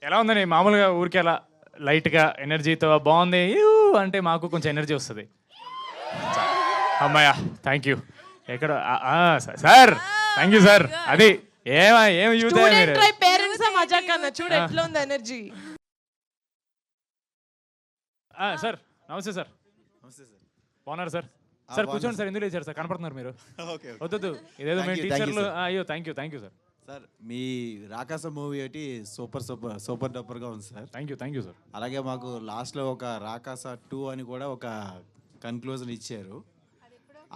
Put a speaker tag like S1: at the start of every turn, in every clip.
S1: ఎలా ఉందని మామూలుగా ఊరికే అలా లైట్గా ఎనర్జీతో బాగుంది యూ అంటే మాకు కొంచెం ఎనర్జీ వస్తుంది. అమ్మాయ థ్యాంక్ యూ. ఎక్కడ సార్ థ్యాంక్ యూ సార్. అది ఏం యూత్
S2: పేరెంట్స్ మజాక్ అన్న చూడు ఎట్లా ఉంది ఎనర్జీ.
S1: సార్ నమస్తే సార్. బాగున్నారు సార్? సార్ కూర్చోండి సార్. ఎందుకు లేచారు సార్? కనపడుతున్నారు మీరు. వద్దు ఇదేదో మేము టీచర్లు. అయ్యో థ్యాంక్ యూ సార్.
S3: సార్ మీ రాకాస మూవీ ఒకటి సూపర్ డూపర్గా ఉంది సార్.
S1: Thank you sir.
S3: అలాగే మాకు లాస్ట్లో ఒక రాకాస 2 అని కూడా ఒక కన్క్లూజన్ ఇచ్చారు.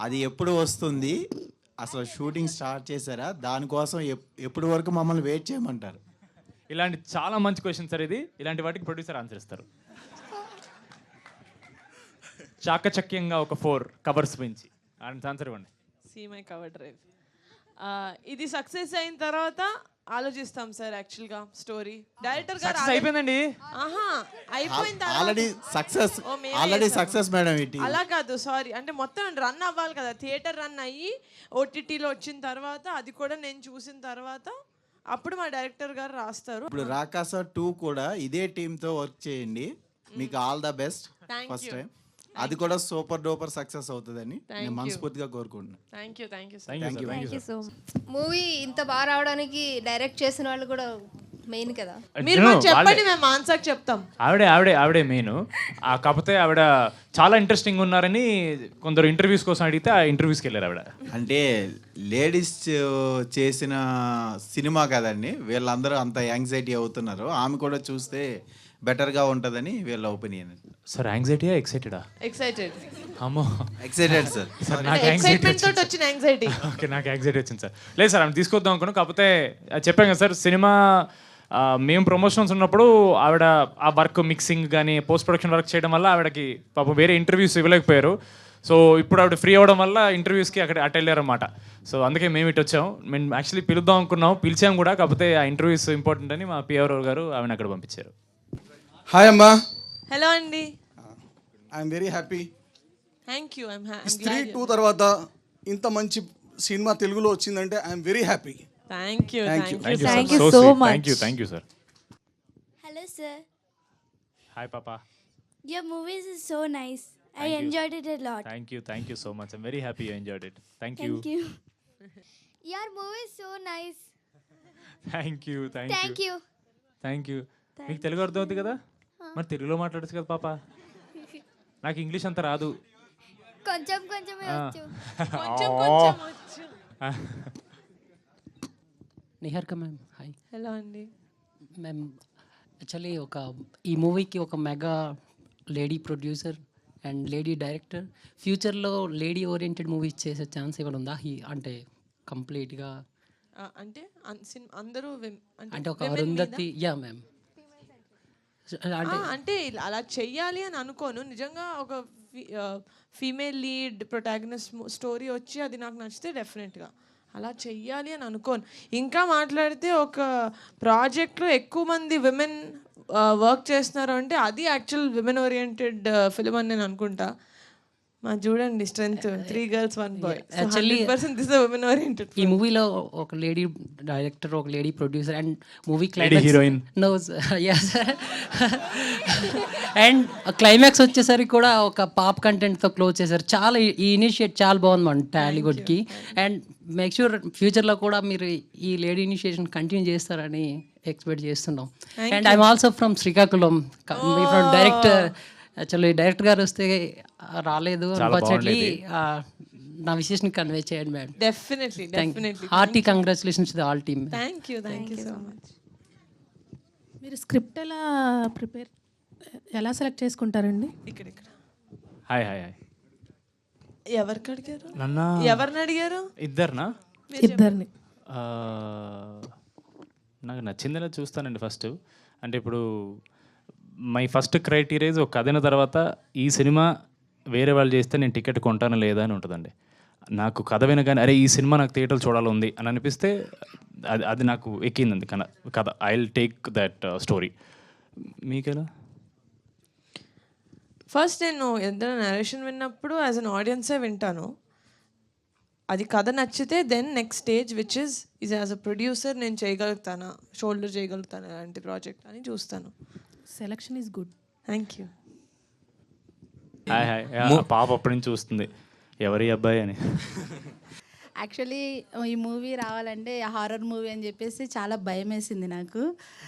S3: అది ఎప్పుడు వస్తుంది, అసలు షూటింగ్ స్టార్ట్ చేశారా, దానికోసం ఎప్పటి వరకు మమ్మల్ని వెయిట్ చేయమంటారు?
S1: ఇలాంటి చాలా మంచి క్వశ్చన్ సార్ ఇది. ఇలాంటి వాటికి ప్రొడ్యూసర్ ఆన్సర్ ఇస్తారు. చాకచక్యంగా ఒక 4 కవర్స్ పెంచి ఆన్సర్ ఇవ్వండి.
S2: See my cover drive. ఇది సక్సెస్ అయిన తర్వాత ఆలోచిస్తాం సార్. యాక్చువల్ గా స్టోరీ డైరెక్టర్ గారు
S1: అయిపోయిందండి.
S2: అయిపోయింది
S3: ఆల్రెడీ సక్సెస్ మేడం.
S2: అలా కాదు, సారీ. అంటే మొత్తం రన్ అవ్వాలి కదా, థియేటర్ రన్ అయ్యి ఓటీటీలో వచ్చిన తర్వాత అది కూడా నేను చూసిన తర్వాత అప్పుడు మా డైరెక్టర్ గారు రాస్తారు.
S3: ఇప్పుడు రాకాస 2 కూడా ఇదే టీంతో వర్క్ చేయండి. మీకు all the best. First time అది కూడా సూపర్ డూపర్ సక్సెస్ అవుతుందని నేను మనస్ఫూర్తిగా కోరుకుంటున్నాను.
S2: Thank you.
S4: మూవీ ఇంత బాగా రావడానికి డైరెక్ట్ చేసిన వాళ్ళు కూడా మెయిన్ కదా.
S2: మీరు చెప్పండి, మేము ఆన్సర్ చెప్తాం.
S1: ఆవిడే మెయిన్. కాకపోతే ఆవిడ చాలా ఇంట్రెస్టింగ్ ఉన్నారని కొందరు ఇంటర్వ్యూస్ కోసం అడిగితే ఆ ఇంటర్వ్యూస్కి వెళ్ళారు ఆవిడ.
S3: అంటే లేడీస్ చేసిన సినిమా కదండి, వీళ్ళందరూ అంత యాంగ్జైటీ అవుతున్నారు. ఆమె కూడా చూస్తే బెటర్గా ఉంటుందని వీళ్ళ ఒపీనియన్.
S1: సార్ యాంగ్జైటీయా ఎక్సైటెడా?
S2: ఎక్సైటెడ్.
S1: అమ్మో
S3: ఎక్సైటెడ్ సార్.
S1: నాకు
S2: యాంగ్జైటీ.
S1: ఓకే, నాకు యాంగ్జైటీ వచ్చింది సార్. లేదు సార్ ఆమె తీసుకొద్దాం అనుకున్నాను. కాకపోతే చెప్పాను కదా సార్, సినిమా మేము ప్రమోషన్స్ ఉన్నప్పుడు ఆవిడ ఆ వర్క్ మిక్సింగ్ కానీ పోస్ట్ ప్రొడక్షన్ వర్క్ చేయడం వల్ల ఆవిడకి పాపం వేరే ఇంటర్వ్యూస్ ఇవ్వలేకపోయారు. సో ఇప్పుడు ఆవిడ ఫ్రీ అవ్వడం వల్ల ఇంటర్వ్యూస్కి అటు వెళ్ళారన్నమాట. సో అందుకే మేము ఇటు వచ్చాం. మేము యాక్చువల్లీ పిలుద్దాం అనుకున్నాం, పిలిచాం కూడా. కాకపోతే ఆ ఇంటర్వ్యూస్ ఇంపార్టెంట్ అని మా పిఆర్ఓ గారు ఆవిడ అక్కడ పంపించారు.
S5: హాయ్ అమ్మా.
S2: హలో అండి.
S5: I'm very happy.
S2: Thank you.
S5: స్త్రీ 2 తర్వాత ఇంత మంచి సినిమా తెలుగులో వచ్చిందంటే I'm very happy.
S2: Thank you
S1: so much. Thank you sir.
S6: Hello sir.
S1: Hi పాపా.
S6: Your movies is so nice. I enjoyed it a lot.
S1: Thank you so much. I'm very happy you enjoyed it. Thank you.
S6: Your movie is so nice.
S1: Thank you.
S6: Thank you.
S1: మీకు తెలుగు అర్థం అవుతుంది కదా, మరి తెలుగులో మాట్లాడచ్చు కదా పాప. నాకు ఇంగ్లీష్ అంత రాదు.
S6: కొంచెమే వచ్చు.
S7: Niharika ma'am hi.
S2: హలో అండి.
S7: మ్యామ్ యాక్చువల్లీ ఈ మూవీకి ఒక mega lady producer and lady director, ఫ్యూచర్లో లేడీ ఓరియంటెడ్ మూవీస్ చేసే ఛాన్స్ ఏమైనా ఉందా? అంటే కంప్లీట్గా
S2: అంటే అందరూ
S7: అంటే ఒక అరుంధతి. Yeah ma'am.
S2: అంటే అలా చెయ్యాలి అని అనుకోను. నిజంగా ఒక ఫీమేల్ లీడ్ ప్రొటాగనిస్ట్ స్టోరీ వచ్చి అది నాకు నచ్చితే డెఫినెట్గా అలా చెయ్యాలి అని అనుకోను. ఇంకా మాట్లాడితే ఒక ప్రాజెక్ట్లో ఎక్కువ మంది విమెన్ వర్క్ చేస్తున్నారు అంటే అది యాక్చువల్ విమెన్ ఓరియంటెడ్ ఫిలిం అని నేను అనుకుంటా. మా చూడండి strength 3 girls 1 boy.
S7: Actually
S2: 100% this is women oriented.
S7: ఈ మూవీలో ఒక లేడీ డైరెక్టర్, ఒక lady producer and movie
S1: heroine.
S7: No and climax వచ్చేసరికి కూడా ఒక పాప్ కంటెంట్తో క్లోజ్ చేశారు. చాలా ఈ ఇనిషియేట్ చాలా బాగుంది మన టాలీవుడ్కి. అండ్ మేక్ షూర్ ఫ్యూచర్లో కూడా మీరు ఈ లేడీ ఇనిషియేషన్ కంటిన్యూ చేస్తారని ఎక్స్పెక్ట్ చేస్తున్నాం. And I'm also from Srikakulam. From director. Actually director గారు వస్తే రాలేదు అన్ఫార్చునేట్లీ. నా విషయాన్ని కన్వే చేయండి madam.
S2: Definitely.
S7: Hearty congratulations to all team.
S2: Thank you so much.
S8: మీరు స్క్రిప్ట్ ఎలా సెలెక్ట్ చేసుకుంటారండి?
S2: ఇక్కడ
S1: హాయ్.
S2: ఎవరికి అడిగారు?
S1: నన్నా.
S2: ఎవరిని అడిగారు?
S1: ఇద్దరిని. నాకు నచ్చిందనే చూస్తానండి ఫస్ట్. అంటే ఇప్పుడు మై ఫస్ట్ క్రైటీరియా ఒక కథ అయిన తర్వాత ఈ సినిమా వేరే వాళ్ళు చేస్తే నేను టికెట్ కొంటాను లేదా అని ఉంటుందండి. నాకు కథ వినగానే అరే ఈ సినిమా నాకు థియేటర్లో చూడాలి అని అనిపిస్తే అది నాకు ఎక్కిందండి కథ. I will take that story. మీకెలా?
S2: ఫస్ట్ నేను ఏదైనా నరేషన్ విన్నప్పుడు యాజ్ అన్ ఆడియన్సే వింటాను. అది కథ నచ్చితే then next stage which is as a producer నేను చేయగలుగుతానా, షోల్డర్ చేయగలుగుతాను అలాంటి ప్రాజెక్ట్ అని చూస్తాను.
S8: Selection is good.
S2: Thank you.
S1: Hi hi పాప అప్పటి నుంచి చూస్తుంది ఎవరి అబ్బాయి అని.
S9: యాక్చువల్లీ ఈ మూవీ రావాలంటే హారర్ మూవీ అని చెప్పేసి చాలా భయం వేసింది నాకు.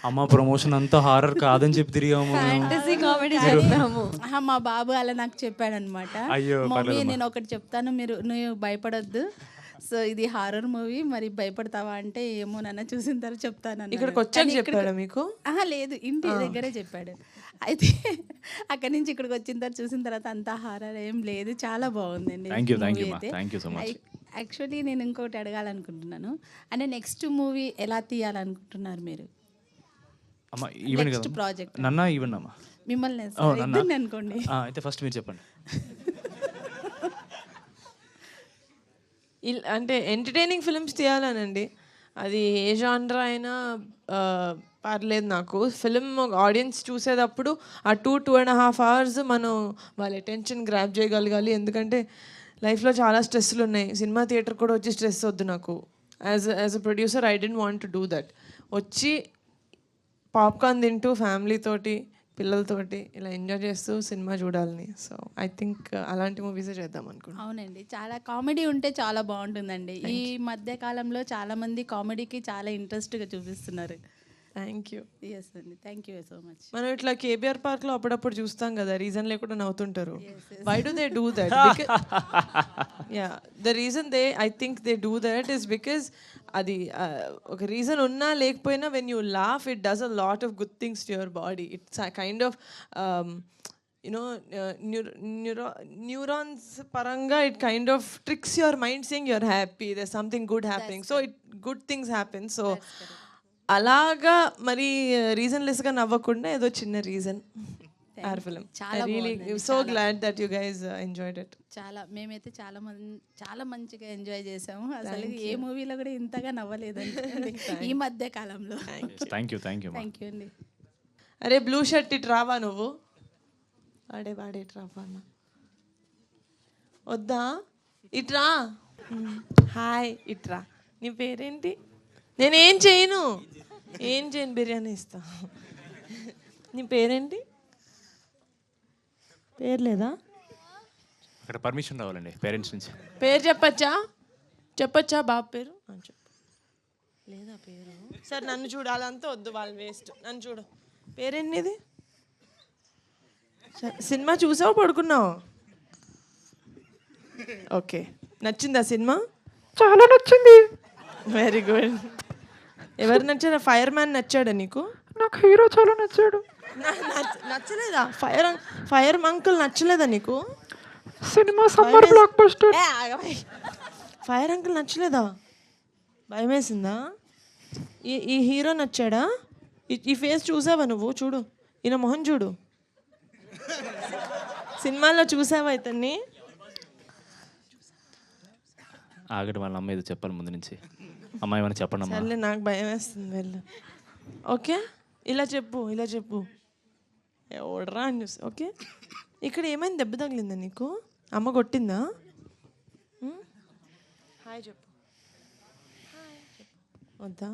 S1: అమ్మ ప్రమోషన్ అంతా హారర్ కాదని చెప్పి తిరిగాము.
S9: ఫ్యాంటసీ కామెడీ చెప్తాము. మా బాబు అలా నాకు చెప్పాడు అనమాట.
S1: అయ్యో,
S9: మమ్మీ నేను ఒకటి చెప్తాను, నువ్వు భయపడొద్దు, సో ఇది హారర్ మూవీ, మరి భయపడతావా అంటే ఏమో నాన్న చూసిన తర్వాత చెప్తాను.
S2: ఇక్కడికి వచ్చాక చెప్పాడా మీకు?
S9: లేదు, ఇంటి దగ్గరే చెప్పాడు. అయితే అక్కడి నుంచి ఇక్కడికి వచ్చిన తర్వాత చూసిన తర్వాత అంతా హారర్ ఏం లేదు, చాలా బాగుందండి.
S1: Thank you so much.
S9: Actually నేను ఇంకోటి అడగాలనుకుంటున్నాను, అంటే నెక్స్ట్ మూవీ ఎలా తీయాలనుకుంటున్నారు మీరు?
S1: అమ్మ ఈవెన్
S9: నెక్స్ట్ ప్రాజెక్ట్
S1: నన్నా ఈవెన్ అమ్మా
S9: మిమ్మల్ని ఇద్దరిని అనుకోండి.
S1: అయితే ఫస్ట్ మీరు చెప్పండి.
S2: అంటే ఎంటర్టైనింగ్ ఫిల్మ్స్ తీయాలనండి, అది ఏ జానరా అయినా పర్లేదు నాకు. ఫిల్మ్ ఆడియన్స్ చూసేటప్పుడు ఆ 2.5 hours మనం వాళ్ళ అటెన్షన్ గ్రాప్ చేయగలగాలి. ఎందుకంటే లైఫ్లో చాలా స్ట్రెస్లు ఉన్నాయి, సినిమా థియేటర్ కూడా వచ్చి స్ట్రెస్ వద్దు నాకు. As a producer I don't want to do that. వచ్చి పాప్కార్న్ తింటూ ఫ్యామిలీతోటి పిల్లలతోటి ఇలా ఎంజాయ్ చేస్తూ సినిమా చూడాలని. సో ఐ థింక్ అలాంటి మూవీసే చేద్దాం అనుకుంటున్నాను.
S9: అవునండి, చాలా కామెడీ ఉంటే చాలా బాగుంటుందండి. ఈ మధ్య కాలంలో చాలా మంది కామెడీకి చాలా ఇంట్రెస్ట్గా చూపిస్తున్నారు.
S2: Thank you.
S9: ఎస్ అండి, థ్యాంక్ యూ సో మచ్.
S2: మనం ఇట్లా కేబిఆర్ పార్క్లో అప్పుడప్పుడు చూస్తాం కదా, రీజన్ లేకుండా నవ్వుతుంటారు. Why do they do that? Yeah, the reason I think they do that is because అది ఒక రీజన్ ఉన్నా లేకపోయినా when you laugh it does a lot of good things to your body. It's kind of neurons పరంగా it kind of tricks your mind saying you're happy, there something good happening, so it good things happen. So అలాగా మరి రీజన్లెస్గా నవ్వకుండా ఏదో చిన్న reason or film. So glad that you guys enjoyed it.
S9: మేమైతే చాలా మంచిగా ఎంజాయ్ చేసాము. అసలు ఏ మూవీలో కూడా ఇంతగా నవ్వలేదండి ఈ మధ్య కాలంలో.
S1: థ్యాంక్ యూ
S9: అండి.
S2: అరే బ్లూ షర్ట్ ఇటు రావా నువ్వు? వాడే ఇటు రావా అన్న, వద్దా? ఇట్రా. హాయ్, ఇట్రా. నీ పేరేంటి? నేనేం చేయను బిర్యానీ ఇస్తా. నీ పేరేంటి? పేరు లేదా?
S1: అక్కడ పర్మిషన్ రావాలండి పేరెంట్స్ నుంచి.
S2: పేరు చెప్పచ్చా బాబు పేరు? చెప్పు. లేదా పేరు? సరే నన్ను చూడు, అదంతా వద్దు, వాళ్ళు వేస్ట్. నన్ను చూడు, పేరేంటిది? సినిమా చూసావు, పడుకున్నావు? ఓకే, నచ్చిందా సినిమా? చాలా నచ్చింది. Very good. ఎవరు నచ్చారు? ఫైర్ మ్యాన్ నచ్చాడా నీకు?
S10: నాకు హీరో చాలా నచ్చాడు.
S2: నచ్చలేదా? ఫైర్ అంకుల్ నచ్చలేదా నీకు?
S10: Cinema summer block buster.
S2: Fire uncle నచ్చలేదా? భయం వేసిందా? ఈ హీరో నచ్చాడా? ఈ ఫేస్ చూసావా నువ్వు? చూడు, ఈయన మొహం చూడు. సినిమాలో చూసావా ఇతన్ని?
S1: ఆగటి వాళ్ళ అమ్మ ఏదో చెప్పాలి ముందు నుంచి. అమ్మాయి ఏమైనా చెప్పండి అమ్మా.
S2: సర్లే, నాకు భయం వేస్తుంది, వెళ్ళు. ఓకే, ఇలా చెప్పు. ఎవడరా అని చూసి. ఓకే, ఇక్కడ ఏమైంది? దెబ్బ తగిలిందా నీకు? అమ్మ కొట్టిందా? హాయ్ చెప్పు. వద్దా?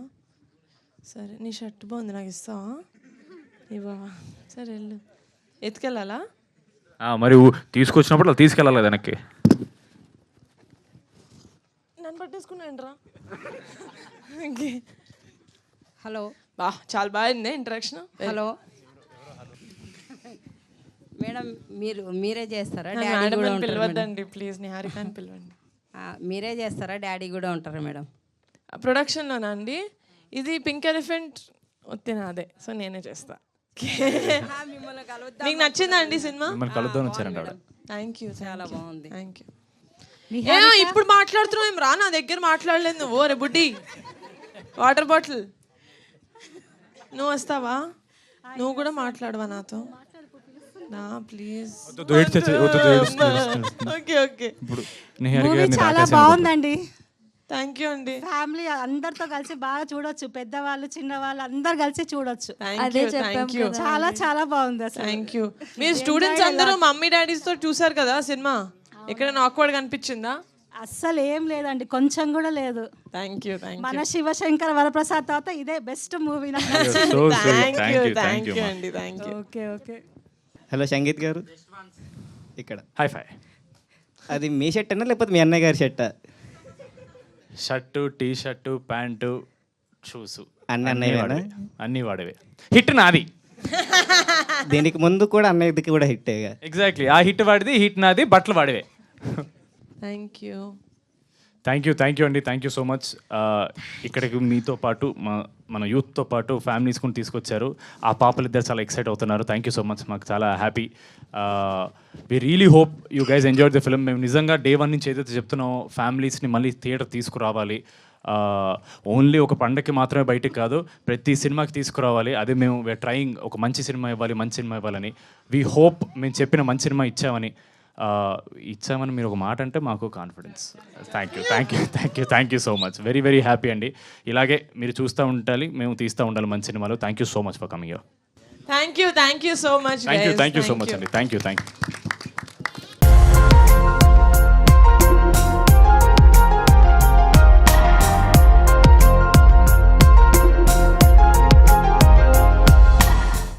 S2: సరే, నీ షర్ట్ బాగుంది, నాకు ఇస్తావా? ఇవ్వవా? సరే వెళ్ళు. ఎత్తుకెళ్ళాలా?
S1: మరి తీసుకొచ్చినప్పుడు అలా తీసుకెళ్ళాలి వెనక్కి.
S2: నన్ను పట్టేసుకున్నాను రా.
S11: హలో,
S2: చాలా బాగుంది ఇంటరాక్షన్.
S11: హలో మేడం, మీరే చేస్తారా?
S2: పిలవద్దండి ప్లీజ్, నిహారికని పిలవండి.
S11: మీరే చేస్తారా? డాడీ కూడా ఉంటారా మేడం?
S2: ప్రొడక్షన్లోనా అండి? ఇది పింక్ ఎలిఫెంట్ వచ్చిన అదే, సో నేనే చేస్తా. మీకు నచ్చిందా అండి సినిమా? థ్యాంక్ యూ,
S11: చాలా బాగుంది.
S2: Thank you. ఇప్పుడు మాట్లాడుతున్నావు ఏం రా? నా దగ్గర మాట్లాడలేదు నువ్వు. రే బుడ్డి, వాటర్ బాటిల్ నువ్వు వస్తావా? నువ్వు కూడా మాట్లాడవా నాతో? నా ప్లీజ్. ఓకే.
S10: చాలా బాగుందండి.
S2: థ్యాంక్ యూ అండి.
S10: ఫ్యామిలీ అందరితో కలిసి బాగా చూడొచ్చు, పెద్దవాళ్ళు చిన్నవాళ్ళు అందరు కలిసి చూడొచ్చు. చాలా చాలా బాగుంది అసలు.
S2: Thank you. మీరు స్టూడెంట్స్ అందరూ మమ్మీ డాడీస్ తో చూసారు కదా సినిమా? ఎక్కడైనా ఆక్వర్డ్ కనిపించిందా?
S10: అస్సలు ఏం లేదండి, కొంచెం కూడా లేదు.
S2: థ్యాంక్ యూ
S10: మన శివశంకర్ వరప్రసాద్ తర్వాత ఇదే బెస్ట్ మూవీ నాకు.
S1: So sweet.
S2: Thank
S1: Thank
S2: you
S1: you, thank
S2: thank
S1: you,
S2: you
S1: ma.
S2: అండి, thank you.
S10: Okay okay.
S12: Hello sangeet గారు, ఇక్కడ
S1: హై ఫై.
S12: అది మీ షర్ట్ అన్నా లేకపోతే మీ అన్నయ్య గారి షర్టా?
S1: Shirt, T shirt, pant, shoes
S12: అన్నీ అన్నయ్యవేనా?
S1: అన్నీ వాడేవే. హిట్ నాది.
S12: దీనికి ముందు కూడా అన్నయ్యకి కూడా హిట్టేగా.
S1: ఎగ్జాక్ట్లీ, ఆ హిట్ వాడిది, హిట్ నాది, బట్టలు వాడివే.
S2: Thank you.
S1: థ్యాంక్ యూ అండి, థ్యాంక్ యూ సో మచ్. ఇక్కడికి మీతో పాటు మన యూత్తో పాటు ఫ్యామిలీస్ కూడా తీసుకొచ్చారు. ఆ పాపలు ఇద్దరు చాలా ఎక్సైట్ అవుతున్నారు. థ్యాంక్ యూ సో మచ్, మాకు చాలా happy. We really hope you guys enjoyed the film. మేము నిజంగా డే 1 నుంచి ఏదైతే చెప్తున్నామో ఫ్యామిలీస్ని మళ్ళీ థియేటర్ తీసుకురావాలి. ఓన్లీ ఒక పండగకి మాత్రమే బయటకు కాదు, ప్రతి సినిమాకి తీసుకురావాలి. అదే మేము వీఆర్ ట్రయింగ్, ఒక మంచి సినిమా ఇవ్వాలని. వీ హోప్ మేము చెప్పిన మంచి సినిమా ఇచ్చామని మీరు ఒక మాట అంటే మాకు confidence. Thank you so much. Very very happy అండి. ఇలాగే మీరు చూస్తూ ఉండాలి, మేము తీస్తూ ఉండాలి మంచి సినిమాలు. Thank you so much for coming here.
S2: Thank you so much.
S1: Thank you so much అండి. Thank you.